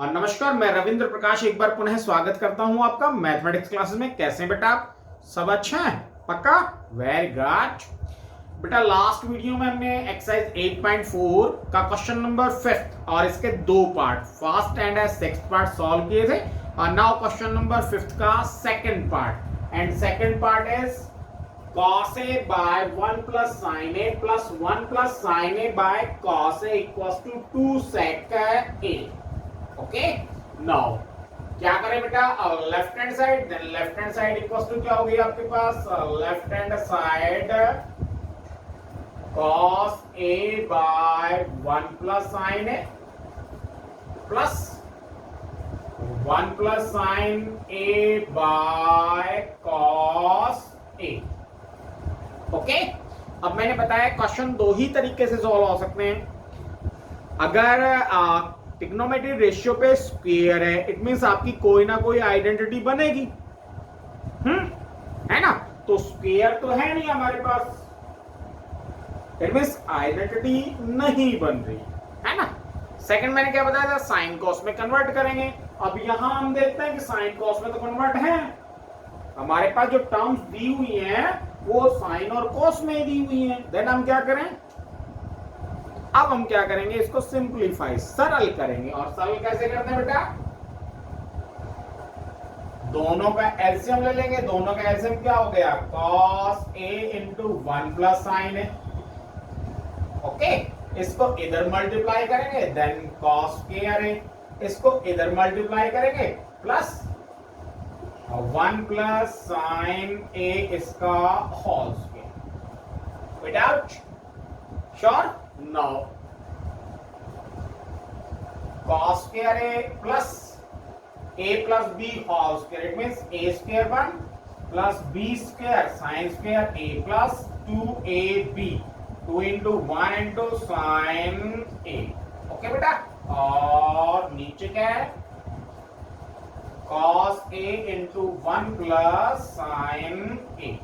और नमस्कार, मैं रविंद्र प्रकाश एक बार पुनः स्वागत करता हूं आपका मैथमेटिक्स क्लासेस में। कैसे हैं बेटा आप? सब अच्छा है? पक्का? वेरी गुड बेटा। लास्ट वीडियो में हमने एक्सरसाइज 8.4 का क्वेश्चन नंबर 5 और इसके दो part, first and sixth part solve किए थे। और नाउ क्वेश्चन नंबर 5 का second part, and second part is cos A by 1 plus sin A plus 1 plus sin A by cos A equals to 2 sec A. Okay, now क्या करें बेटा? Left hand side, then left hand side equals to क्या हो गई आपके पास? Left hand side cos A by 1 plus sin A plus 1 plus sin A by cos A. Okay, अब मैंने बताया क्वेश्चन दो ही तरीके से सॉल्व हो सकते हैं। अगर ट्रिग्नोमेट्री रेशियो पे स्क्वायर है, इट मींस आपकी कोई ना कोई आइडेंटिटी बनेगी, है ना? तो स्क्वायर तो है नहीं हमारे पास, इट मींस आइडेंटिटी नहीं बन रही है ना। सेकंड मैंने क्या बताया था? साइन कॉस में कन्वर्ट करेंगे। अब यहां हम देखते हैं कि साइन कॉस में तो कन्वर्ट है, हमारे पास जो टर्म्स दी हुई हैं वो साइन और कॉस में दी हुई हैं। देन हम क्या करें? अब हम क्या करेंगे? इसको सिंप्लीफाई, सरल करेंगे। और सरल कैसे करते हैं बेटा? दोनों का एलसीएम ले लेंगे। दोनों का एलसीएम क्या हो गया? cos A into 1 plus sine A। Okay, इसको इधर मल्टीप्लाई करेंगे, देन cos A। इसको इधर मल्टीप्लाई करेंगे प्लस 1 प्लस साइन A इसका whole square. Without sure? No. cos A plus A plus B whole square, it means A square 1 plus B square sine square A plus 2AB, 2 into 1 into sine A। Okay बेटा, और नीचे क्या है? cos A into 1 plus sine A।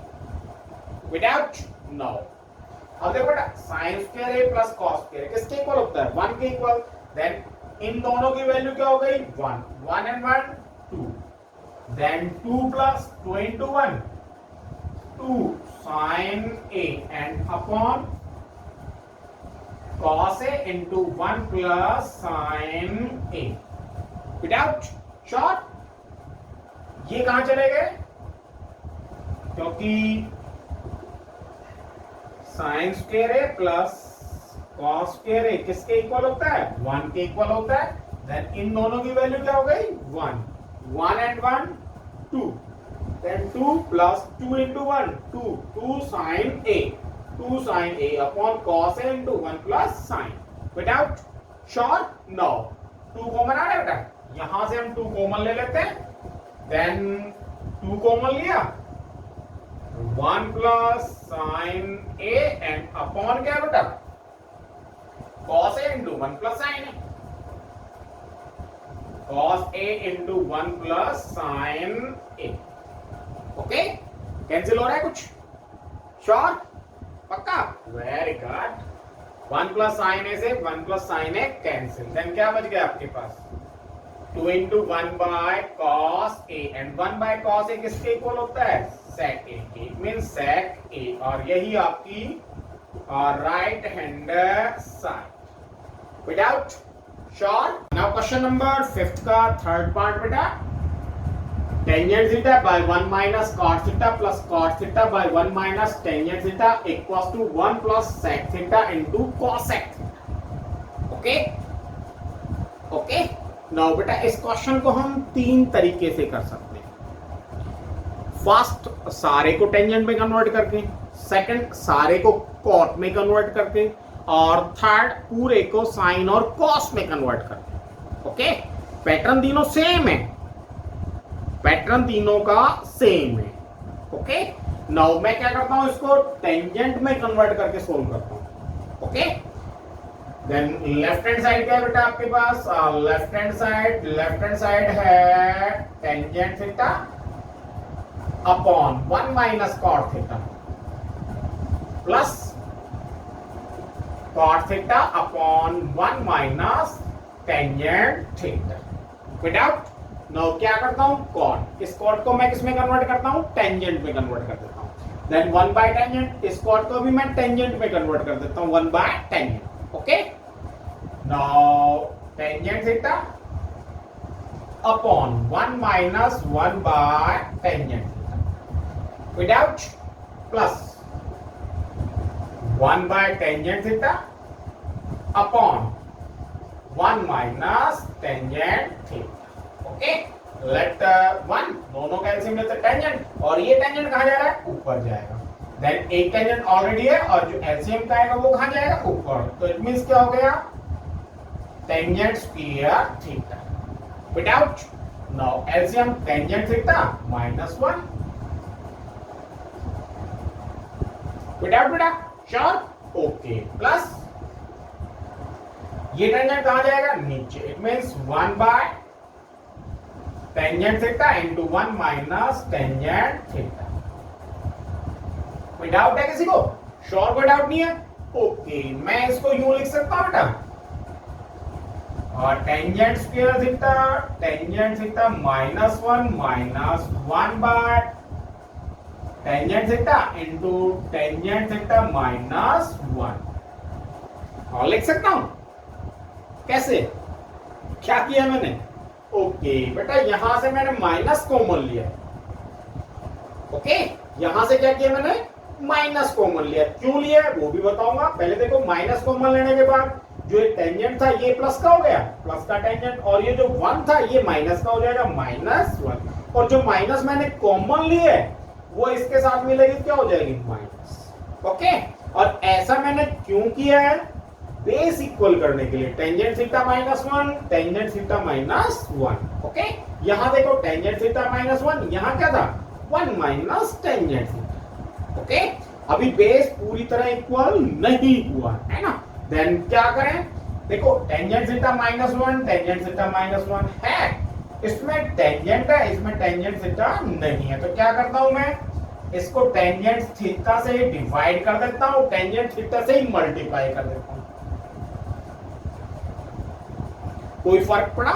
Without? No. अब देखो बेटा, sine square A plus cos square किसके equal होता है? 1 के इक्वल। देन इन दोनों की वैल्यू क्या हो गई? 1, 1 and 1 2, then 2 plus 2 into 1 2 sine A and upon cos A into 1 plus sine A। Without? Sure? ये कहां चले गए? क्योंकि sine square A plus cos square A किसके इक्वल होता है? 1 के इक्वल होता है। देन इन दोनों की वैल्यू क्या हो गई? 1, 1 and 1 2, then 2 plus 2 into 1 2, 2 sine A, 2 sine A upon cos A into 1 plus sine. Without? Sure? No. 2 common आ रहा है बेटा, यहां से हम 2 कॉमन ले लेते हैं। देन 2 कॉमन लिया, 1 plus sine A and upon क्या बेटा? cos A into 1 plus sine A। cos A into 1 plus sine A। Okay, cancel हो रहा है कुछ? श्योर? पक्का? Very good. 1 plus sine A से 1 plus sine A cancel. Then क्या बच गया आपके पास? 2 into 1 by cos A, and 1 by cos A किसके इक्वल होता है? sec A के, मींस sec A। और यही आपकी right hand side. Without? Sure? Now question number 5 का थर्ड पार्ट बेटा, tangent theta by 1 minus cot theta plus cot theta by 1 minus tangent theta equals to 1 plus sec theta into cosec theta. Okay okay, now बेटा इस question को हम 3 तरीके से कर सकते हैं। फर्स्ट, सारे को टेंजेंट में कन्वर्ट करके। सेकंड, सारे को कॉट में कन्वर्ट करके। और थर्ड, पूरे को साइन और कॉस में कन्वर्ट करके। ओके, पैटर्न तीनों सेम है, पैटर्न तीनों का सेम है। ओके, नाउ मैं क्या करता हूं? इसको टेंजेंट में कन्वर्ट करके सोल्व करता हूं। Okay, then left hand side क्या है बेटा आपके पास? लेफ्ट हैंड साइड है tangent theta upon 1 minus cot theta plus cot theta upon 1 minus tangent theta. Without now क्या करता हूं कॉट, इस कॉट को मैं किसमें कन्वर्ट करता हूं टेंजेंट में कन्वर्ट कर देता हूं, देन 1 बाय टेंजेंट, इस कॉट को भी मैं टेंजेंट में कन्वर्ट कर देता हूं 1 bye tangent. Okay now tangent theta upon 1 minus 1 bye tangent theta without plus 1 bye tangent theta upon 1 minus tangent theta. Okay late 1 दोनों का एलसीएम लेते टेंजेंट और ये टेंजेंट कहां जा रहा है ऊपर जाएगा, देन एक टेंजेंट ऑलरेडी है और जो एलसीएम का आएगा वो कहां जाएगा ऊपर, तो इट मींस क्या हो गया tangent square theta without now LCM tangent theta minus 1 without बेटा श्योर. ओके प्लस ये टेंजेंट कहां जाएगा नीचे, it means 1 bye tangent theta into 1 minus tangent theta. कोई डाउट है किसी को, श्योर कोई डाउट नहीं है. ओके मैं इसको यूं लिख सकता हूं बेटा और tangent theta minus 1 minus 1 bye tangent theta into tangent theta minus 1 और लिख सकता हूं. कैसे क्या किया मैंने, ओके बेटा यहां से मैंने माइनस कॉमन लिया. ओके यहां से क्या किया मैंने माइनस कॉमन लिया, क्यों लिया वो भी बताऊंगा. पहले देखो माइनस कॉमन लेने के बाद जो एक टेंजेंट था ये प्लस का हो गया, प्लस का टेंजेंट, और ये जो 1 था ये माइनस का हो जाएगा माइनस 1, और जो माइनस मैंने कॉमन ली है वो इसके साथ मिलेगी क्या हो जाएगी माइनस. ओके और ऐसा मैंने क्यों किया है बेस इक्वल करने के लिए, tangent theta minus 1 tangent theta minus 1. Okay यहां देखो टेंजेंट थीटा माइनस 1, यहां क्या था 1 माइनस टेंजेंट थीटा. ओके अभी बेस पूरी तरह इक्वल नहीं हुआ है ना, देन क्या करें देखो tangent theta minus 1 tangent theta minus 1 है, इसमें टेंजेंट है इसमें टेंजेंट थीटा नहीं है, तो क्या करता हूं मैं इसको टेंजेंट थीटा से डिवाइड कर देता हूं, टेंजेंट थीटा से ही मल्टीप्लाई कर देता हूं. कोई फर्क पड़ा?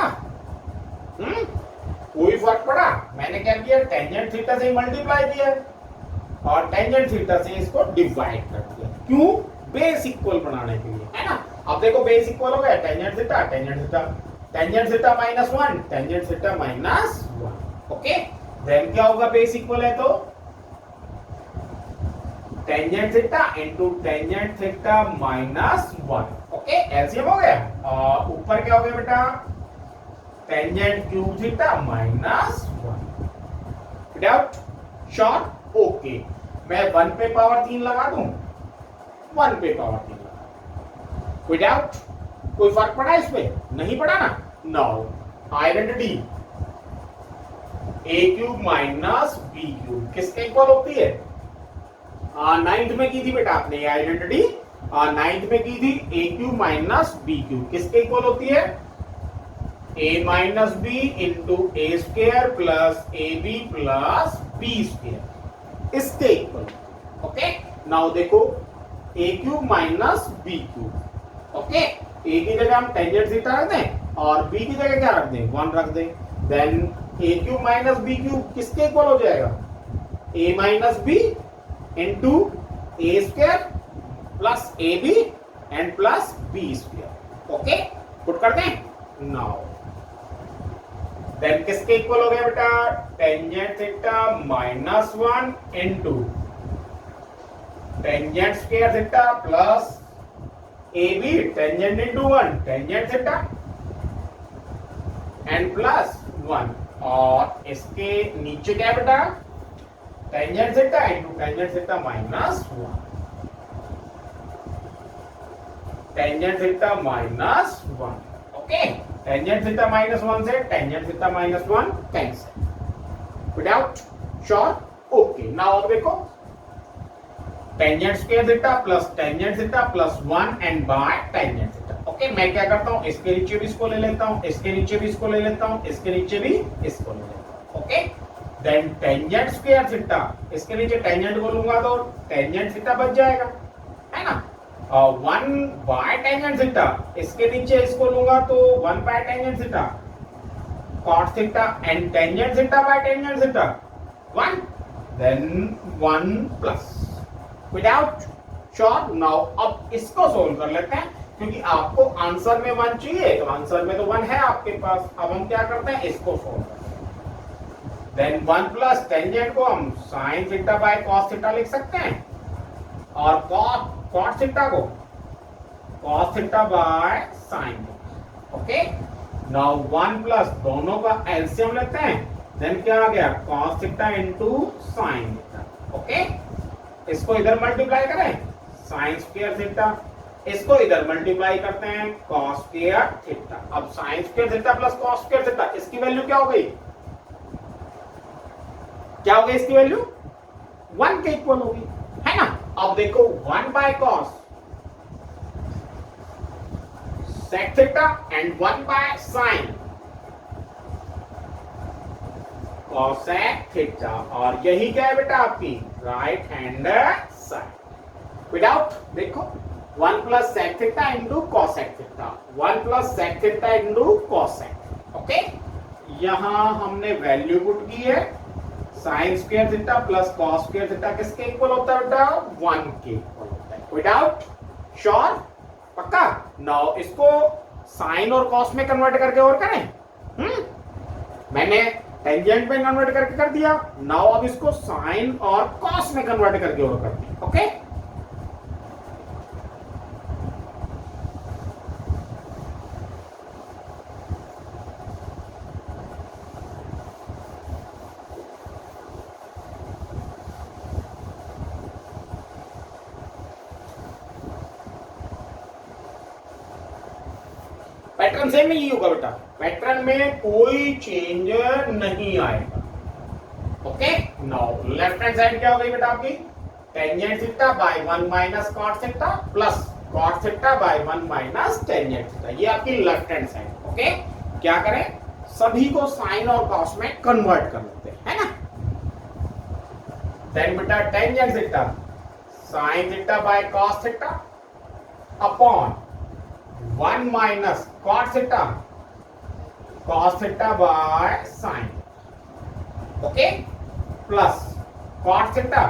कोई फर्क पड़ा? मैंने क्या किया टेंजेंट थीटा से ही मल्टीप्लाई किया और टेंजेंट थीटा से इसको डिवाइड कर दिया, क्यों बेस इक्वल बनाने के लिए, है ना. अब देखो बेस इक्वल हो गया tangent theta tangent theta minus 1 tangent theta minus 1. Okay then क्या होगा बेस इक्वल है तो tangent theta into tangent theta minus 1. Okay LCM हो गया और ऊपर क्या हो गया बेटा tangent cube theta minus 1 without short. Okay मैं 1 पे पावर 3 लगा दूं, 1 पे पावर 3 लगा विदाउट, कोई फर्क पड़ा इस पे नहीं पड़ा ना. Now identity a cube minus b cube किसके इक्वल होती है, 9th में की थी बेटा आपने आइडेंटिटी, 9th में की थी a cube minus b cube किसके इक्वल होती है a minus b into A square plus A B plus B square इसके इक्वल. ओके नाउ देखो a cube minus b cube. Okay a की जगह हम टेंजेंट थीटा रख दें और b की जगह क्या रख दें 1 रख दें, then a cube minus b cube किसके इक्वल हो जाएगा a minus b into A square plus A B and plus B square. Okay put करते हैं नाउ देन किसके इक्वल हो गया बेटा tangent theta minus 1 into tangent square theta plus A B tangent into 1 tangent theta and plus 1, और इसके नीचे क्या बेटा tangent theta into tangent theta minus 1 tangent theta minus 1. Okay tangent theta minus 1 से tangent theta minus 1 cancel without short. Okay now अब देखो tangent square theta plus tangent theta plus 1 and bye tangent theta. Okay मैं क्या करता हूं इसके नीचे भी इसको ले लेता हूं, इसके नीचे भी इसको ले लेता हूं, इसके नीचे भी इसको ले लेता हूं. Okay then tangent square theta इसके नीचे टेंजेंट को लूंगा तो टेंजेंट थीटा बच जाएगा, है ना. 1 बाय टेंजेंट थीटा इसके नीचे इसको लूंगा तो 1 bye tangent theta cot theta and tangent theta by tangent theta 1, then 1 plus without sure. now अब इसको सोल्व कर लेते हैं क्योंकि आपको आंसर में 1 चाहिए, तो आंसर में तो 1 है आपके पास। अब हम क्या करते हैं, इसको सोल्व करते हैं। देन 1 प्लस टेंजेंट को हम sign theta by cos theta लिख सकते हैं और कॉट थीटा को cos theta by sine theta. Okay, now 1 plus दोनों का एलसीएम लेते हैं, देन क्या आ गया cos theta into sine theta. Okay, इसको इधर मल्टीप्लाई करें साइन स्क्वायर थीटा, इसको इधर मल्टीप्लाई करते हैं cos स्क्वायर थीटा। अब sin square theta plus cos square theta, इसकी वैल्यू क्या हो गई, क्या हो गई इसकी वैल्यू 1 के इक्वल होगी, है ना। अब देखो 1 by cos sec theta and 1 by sin cosec theta, और यही क्या है बेटा आपकी राइट हैंड साइड। विदाउट देखो 1 plus sec theta into cosec theta, 1 plus sec theta into cosec। Okay, यहां हमने वैल्यू पुट की है, sign square theta plus cos square theta किसके इक्वल होता है बेटा 1 के इक्वल होता है। विदाउट श्योर, पक्का। नाउ इसको साइन और cos में कन्वर्ट करके और करें, मैंने टेंजेंट में कन्वर्ट करके कर दिया, नाउ अब इसको साइन और cos में कन्वर्ट करके और करते हैं। ओके, पैटर्न सेम नहीं होगा बेटा, पैटर्न में कोई चेंज नहीं आएगा। Okay, now left hand side क्या हो गई बेटा आपकी tangent theta by 1 minus cot theta plus cot theta by 1 minus tangent theta, ये आपकी लेफ्ट हैंड साइड। ओके, क्या करें सभी को साइन और कॉस में कन्वर्ट कर लेते हैं, है ना। देन बेटा tangent theta sine theta by cos theta upon 1 minus cot theta cos theta by sin, okay, plus cot theta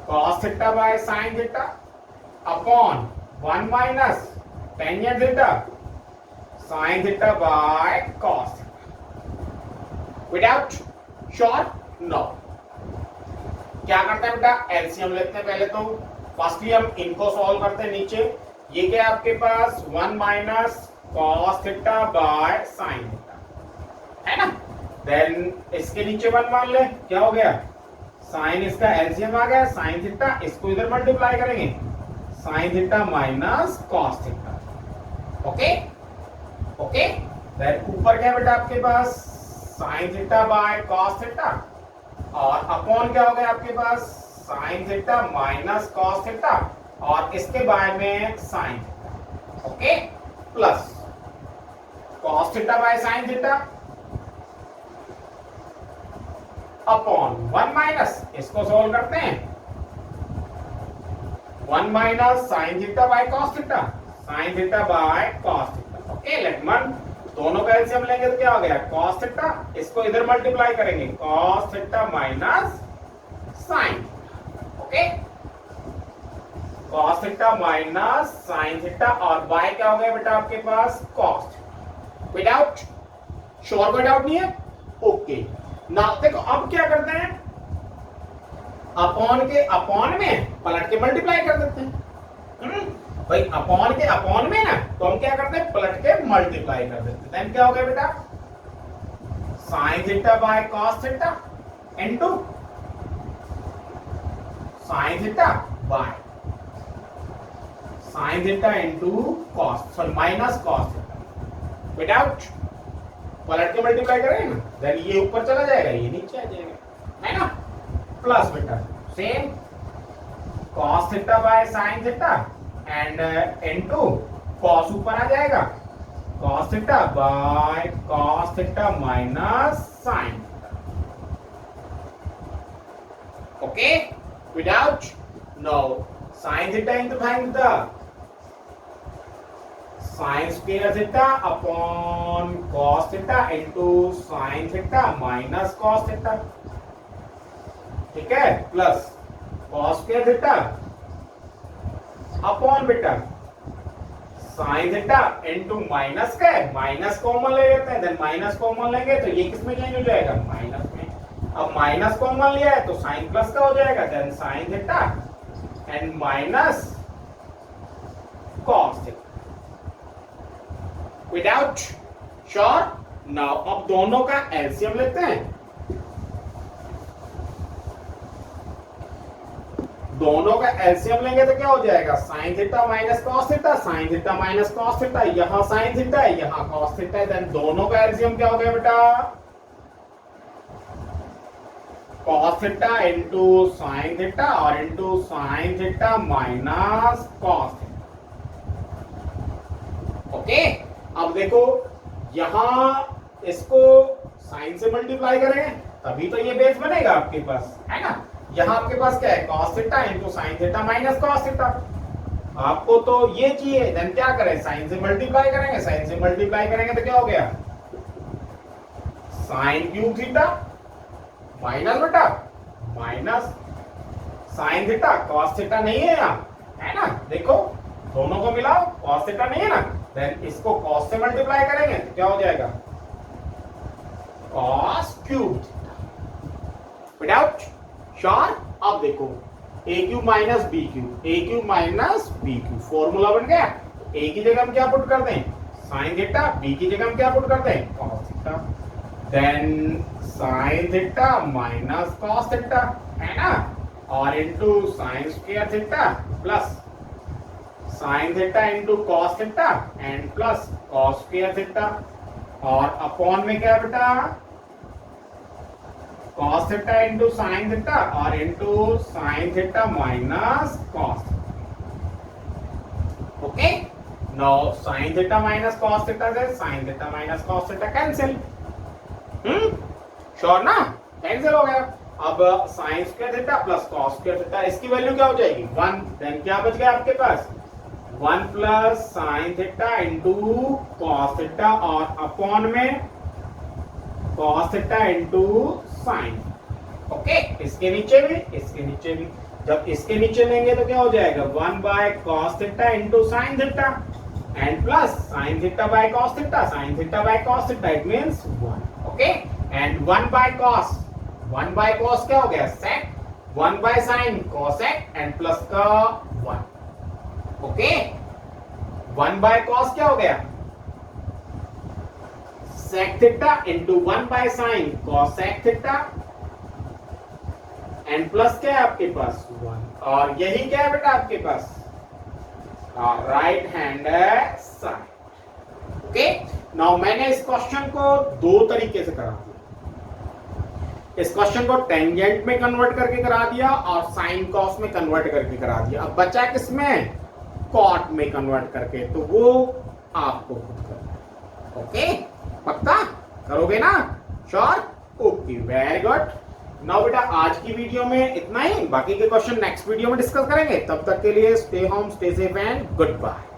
cos theta by sin theta upon 1 minus tangent theta sin theta by cos theta. Without sure, no. क्या करते हैं बेटा LCM लेते हैं पहले, तो firstly हम इनको सॉल्व करते हैं। नीचे ये क्या आपके पास 1 minus cos theta by sin theta, है ना। देन इसके नीचे 1 मान ले, क्या हो गया sin, इसका एलसीएम आ गया sin थीटा, इसको इधर मल्टीप्लाई करेंगे sin theta minus cos theta. Okay okay, then ऊपर क्या बेटा आपके पास sin theta by cos theta और अपॉन क्या हो गया आपके पास sin theta minus cos theta और इसके बारे में sine theta. Okay, plus cos theta by sine theta upon 1 minus, इसको सोल्व करते हैं 1 minus sine theta by cos theta sine theta by cos theta. Okay, let one दोनों का LCM लेंगे तो क्या हो गया cos थीटा, इसको इधर मल्टीप्लाई करेंगे cos theta minus sine. Okay, cos theta minus sine theta और y क्या हो गया बेटा आपके पास cos। विदाउट श्योर, कोई डाउट नहीं है। ओके, नाउ देखो अब क्या करते हैं अपॉन के अपॉन में पलट के मल्टीप्लाई कर देते हैं। भाई अपॉन के अपॉन में ना, तो हम क्या करते हैं पलट के मल्टीप्लाई कर देते हैं। देन क्या हो गया बेटा sine theta by cos theta into sine theta by sine theta into cos, sorry minus cos theta. Without पलट के मल्टीप्लाई करेंगे ना, देन ये ऊपर चला जाएगा ये नीचे आ जाएगा, है ना। प्लस बेटा same cos theta by sine theta and into cos ऊपर आ जाएगा cos theta by cos theta minus sine theta. Okay, without no sine theta into sine theta sine square theta upon cos theta into sine theta minus cos theta, ठीक है, plus cos square theta upon बेटा sine theta into minus का minus common ले लेते हैं, then minus common लेंगे तो ये किस में चेंज हो जाएगा, माइनस में। अब माइनस कॉमन लिया है तो साइन प्लस का हो जाएगा, then sine theta and minus cos theta without sure. Now अब दोनों का एलसीएम लेते हैं, दोनों का एलसीएम लेंगे तो क्या हो जाएगा, sign theta minus cos theta, sine theta minus cos theta, यहां साइन थीटा है यहां कॉस थीटा है, देन दोनों का एलसीएम क्या हो गया बेटा, cos theta into sine theta और into sine theta minus cos theta. Okay, अब देखो यहां इसको साइन से मल्टीप्लाई करेंगे तभी तो ये बेस बनेगा आपके पास, है ना। यहां आपके पास क्या है, cos theta into sine theta minus cos theta, आपको तो ये चाहिए, देन क्या करें, साइन से मल्टीप्लाई करेंगे, साइन से मल्टीप्लाई करेंगे तो क्या हो गया, साइन क्यूब थीटा माइनस बेटा minus sine theta, cos theta नहीं है यहाँ, है ना, देखो दोनों को मिलाओ, cos थीटा नहीं है ना, देन इसको cos से मल्टीप्लाई करेंगे तो क्या हो जाएगा, cos cube theta without sure. अब देखो a cube minus b cube, a cube minus b cube formula बन गया, ए की जगह हम क्या पुट कर दें, साइन थीटा, बी की जगह हम क्या पुट कर दें, cos theta, then sine theta minus cos theta, है ना, और into sine square theta plus sine theta into cos theta and plus cos square theta, और अपॉन में क्या बेटा, cos theta into sine theta और into sine theta minus cos। Okay, now sine theta minus cos theta से sine theta minus cos theta cancel, sure ना, cancel हो गया। अब sine square theta plus cos square theta, इसकी value क्या हो जाएगी 1, देन क्या बच गया आपके पास 1 plus sine theta into cos theta और अपॉन में cos theta into sign. Okay, इसके नीचे भी इसके नीचे भी, जब इसके नीचे लेंगे तो क्या हो जाएगा 1 by cos theta into sine theta and plus sine theta by cos theta, sine theta by cos theta, it means 1। Okay, and 1 by cos क्या हो गया sec, 1 by sine cosec and plus का 1। ओके, 1 बाय cos क्या हो गया sec theta into 1 by sine cosec theta and plus क्या है आपके पास 1, और यही क्या है बेटा आपके पास right hand side. Okay, now मैंने इस क्वेश्चन को दो तरीके से करा दिया, इस क्वेश्चन को टेंजेंट में कन्वर्ट करके करा दिया और साइन कॉस में कन्वर्ट करके करा दिया, अब बचा किसमें, कॉट में कन्वर्ट करके, तो वो आपको खुद करना है। ओके, पक्का करोगे ना, sure, okay, very good. Now बेटा आज की वीडियो में इतना ही, बाकी के क्वेश्चन नेक्स्ट वीडियो में डिस्कस करेंगे, तब तक के लिए stay home, stay safe and good bye.